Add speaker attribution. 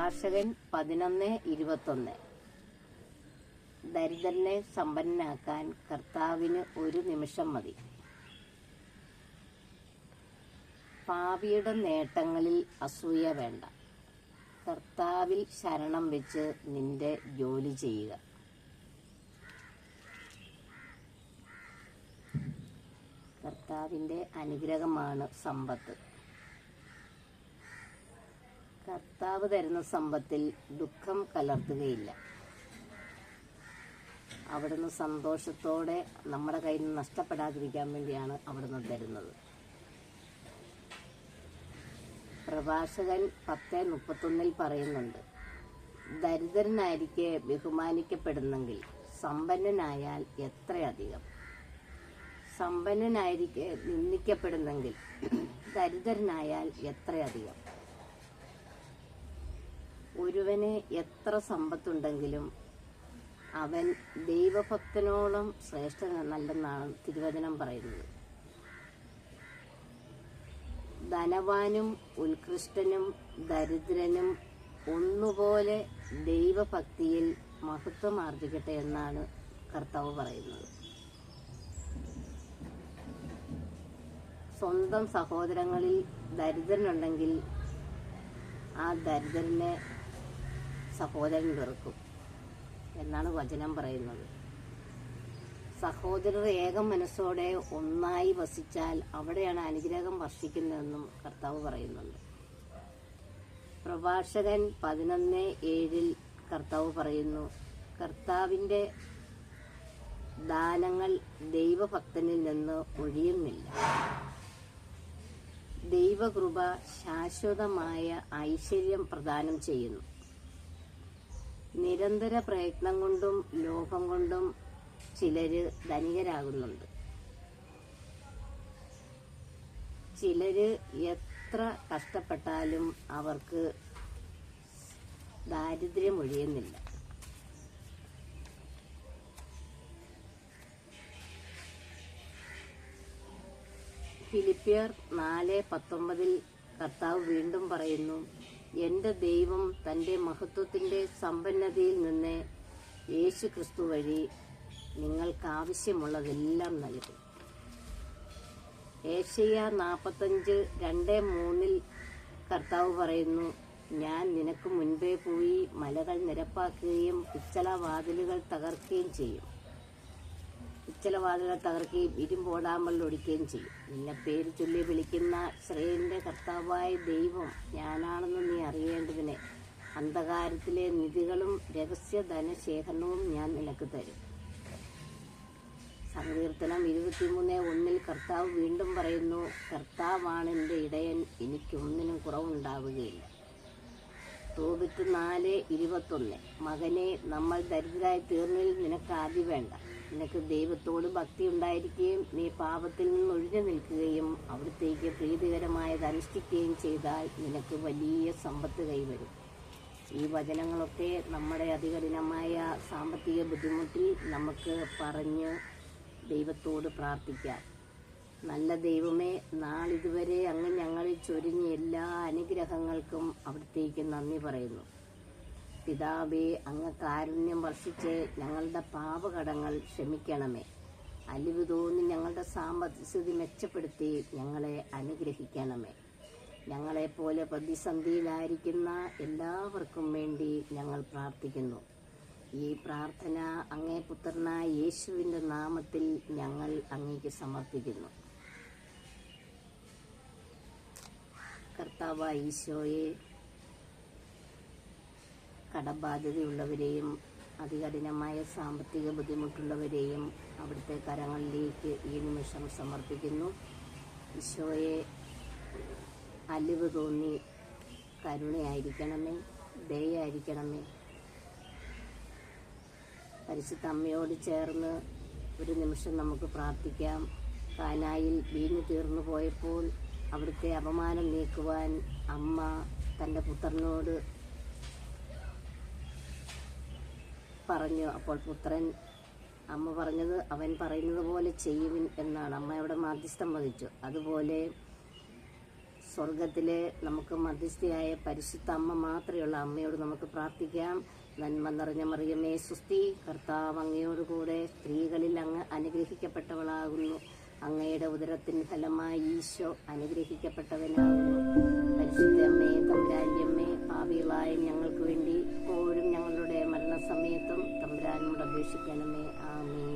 Speaker 1: പ്രഭാഷകൻ 11:21. ദരിദ്രനെ സമ്പന്നനാക്കാൻ കർത്താവിന് ഒരു നിമിഷം മതി. പാപിയുടെ നേട്ടങ്ങളിൽ അസൂയ വേണ്ട. കർത്താവിൽ ശരണം വെച്ച് നിന്റെ ജോലി ചെയ്യുക. കർത്താവിൻ്റെ അനുഗ്രഹമാണ് സമ്പത്ത്. കർത്താവ് തരുന്ന സമ്പത്തിൽ ദുഃഖം കലർത്തുകയില്ല. അവിടുന്ന് സന്തോഷത്തോടെ നമ്മുടെ കയ്യിൽ നിന്ന് നഷ്ടപ്പെടാതിരിക്കാൻ വേണ്ടിയാണ് അവിടുന്ന് തരുന്നത്. പ്രഭാഷകൻ 10:31 പറയുന്നുണ്ട്, ദരിദ്രനായിരിക്കെ ബഹുമാനിക്കപ്പെടുന്നെങ്കിൽ സമ്പന്നനായാൽ എത്രയധികം. സമ്പന്നനായിരിക്കെ നിന്ദിക്കപ്പെടുന്നെങ്കിൽ ദരിദ്രനായാൽ എത്രയധികം. ഒരുവന് എത്ര സമ്പത്തുണ്ടെങ്കിലും അവൻ ദൈവഭക്തനോളം ശ്രേഷ്ഠനല്ലെന്നാണ് തിരുവചനം പറയുന്നത്. ധനവാനും ഉത്കൃഷ്ടനും ദരിദ്രനും ഒന്നുപോലെ ദൈവഭക്തിയിൽ മഹത്വം ആർജിക്കട്ടെ എന്നാണ് കർത്താവ് പറയുന്നത്. സ്വന്തം സഹോദരങ്ങളിൽ ദരിദ്രനുണ്ടെങ്കിൽ ആ ദരിദ്രനെ സഹോദരൻ വെറുക്കും എന്നാണ് വചനം പറയുന്നത്. സഹോദരർ ഏകം മനസ്സോടെ ഒന്നായി വസിച്ചാൽ അവിടെയാണ് അനുഗ്രഹം വർഷിക്കുന്നതെന്നും കർത്താവ് പറയുന്നുണ്ട്. പ്രഭാഷകൻ 11:7 കർത്താവ് പറയുന്നു, കർത്താവിൻ്റെ ദാനങ്ങൾ ദൈവഭക്തനിൽ നിന്ന് ഒഴിയുന്നില്ല. ദൈവകൃപ ശാശ്വതമായ ഐശ്വര്യം പ്രദാനം ചെയ്യുന്നു. നിരന്തര പ്രയത്നം കൊണ്ടും ലോഭം കൊണ്ടും ചിലര് ധനികരാകുന്നുണ്ട്. ചിലര് എത്ര കഷ്ടപ്പെട്ടാലും അവർക്ക് ദാരിദ്ര്യം ഒഴിയുന്നില്ല. ഫിലിപ്പിയർ 4:19 കർത്താവ് വീണ്ടും പറയുന്നു, എൻ്റെ ദൈവം തൻ്റെ മഹത്വത്തിൻ്റെ സമ്പന്നതയിൽ നിന്ന് യേശു ക്രിസ്തു വഴി നിങ്ങൾക്ക് ആവശ്യമുള്ളതെല്ലാം നൽകും. ഏശയ്യാ 45:2-3 കർത്താവ് പറയുന്നു, ഞാൻ നിനക്ക് മുൻപേ പോയി മലകൾ നിരപ്പാക്കുകയും പിച്ചളവാതിലുകൾ തകർക്കുകയും ചെയ്യും. പിച്ചളവാതിലുകൾ തകർക്കുകയും ഇരുമ്പോടാമ്പൽ ഒടിക്കുകയും ചെയ്യും. നിന്നെ പേര് ചൊല്ലി വിളിക്കുന്ന ഇസ്രായേലിന്റെ കർത്താവായ ദൈവം ഞാനാണെന്ന് നീ അറിയേണ്ടതിന് അന്ധകാരത്തിലെ നിധികളും രഹസ്യ ധനശേഖരണവും ഞാൻ നിനക്ക് തരും. സങ്കീർത്തനം 23:1 കർത്താവ് വീണ്ടും പറയുന്നു, കർത്താവാണ് എൻ്റെ ഇടയൻ, എനിക്കൊന്നിനും കുറവുണ്ടാവുകയില്ല. തോബിത്ത് 4:21 മകനെ, നമ്മൾ ദരിദ്രരായി തീർന്നതിൽ നിനക്ക് ആദ്യം വേണ്ട. നിനക്ക് ദൈവത്തോട് ഭക്തി ഉണ്ടായിരിക്കുകയും നീ പാപത്തിൽ നിന്ന് ഒഴിഞ്ഞു നിൽക്കുകയും അവിടത്തേക്ക് പ്രീതികരമായത് അനുഷ്ഠിക്കുകയും ചെയ്താൽ നിനക്ക് വലിയ സമ്പത്ത് കൈവരും. ഈ വചനങ്ങളൊക്കെ നമ്മുടെ അതികഠിനമായ സാമ്പത്തിക ബുദ്ധിമുട്ടിൽ നമുക്ക് പറഞ്ഞ് ദൈവത്തോട് പ്രാർത്ഥിക്കാം. നല്ല ദൈവമേ, നാളിതുവരെ അങ്ങ് ഞങ്ങളിൽ ചൊരിഞ്ഞ എല്ലാ അനുഗ്രഹങ്ങൾക്കും അവിടത്തേക്ക് നന്ദി പറയുന്നു. പിതാവേ, അങ്ങ് കാരുണ്യം വർഷിച്ച് ഞങ്ങളുടെ പാപകടങ്ങൾ ക്ഷമിക്കണമേ. അലിവ് തോന്നി ഞങ്ങളുടെ സാമ്പത്തികസ്ഥിതി മെച്ചപ്പെടുത്തി ഞങ്ങളെ അനുഗ്രഹിക്കണമേ. ഞങ്ങളെപ്പോലെ പ്രതിസന്ധിയിലായിരിക്കുന്ന എല്ലാവർക്കും വേണ്ടി ഞങ്ങൾ പ്രാർത്ഥിക്കുന്നു. ഈ പ്രാർത്ഥന അങ്ങേ പുത്രനായ യേശുവിൻ്റെ നാമത്തിൽ ഞങ്ങൾ അങ്ങേക്ക് സമർപ്പിക്കുന്നു. കർത്താവായ ഈശോയെ, കടബാധ്യതയുള്ളവരെയും അതികഠിനമായ സാമ്പത്തിക ബുദ്ധിമുട്ടുള്ളവരെയും അവിടുത്തെ കരങ്ങളിലേക്ക് ഈ നിമിഷം സമർപ്പിക്കുന്നു. ഈശോയെ, അലിവ് തോന്നി കരുണയായിരിക്കണമേ, ദയായിരിക്കണമേ. പരിശുദ്ധ അമ്മയോട് ചേർന്ന് ഒരു നിമിഷം നമുക്ക് പ്രാർത്ഥിക്കാം. കാനായിൽ വീഞ്ഞു തീർന്നു പോയപ്പോൾ അവിടുത്തെ അപമാനം നീക്കുവാൻ അമ്മ തൻ്റെ പുത്രനോട് പറഞ്ഞു. അപ്പോൾ പുത്രൻ അമ്മ പറഞ്ഞത് അവൻ പറയുന്നത് പോലെ ചെയ്യുവിൻ എന്നാണ്. അമ്മ അവിടെ മാധ്യസ്ഥം വഹിച്ചു. അതുപോലെ സ്വർഗത്തിലെ നമുക്ക് മധ്യസ്ഥയായ പരിശുദ്ധ അമ്മ മാത്രമേയുള്ള അമ്മയോട് നമുക്ക് പ്രാർത്ഥിക്കാം. നന്മ നിറഞ്ഞ മറിയമേ സുസ്തി, കർത്താവ് അങ്ങയോടുകൂടെ സ്ത്രീകളിൽ അങ്ങ് അനുഗ്രഹിക്കപ്പെട്ടവളാകുന്നു. അങ്ങയുടെ ഉദരത്തിന് ഫലമായി ഈശോ അനുഗ്രഹിക്കപ്പെട്ടവനാകുന്നു. പരിശുദ്ധ അമ്മേ, തമ്പുരാന്റെ അമ്മേ, പാപികളായ ഞങ്ങൾക്ക് വേണ്ടി ഇപ്പോഴും ഞങ്ങളുടെ മരണസമയത്തും തമ്പുരാനോട് അപേക്ഷിക്കണമേ. ആമേൻ.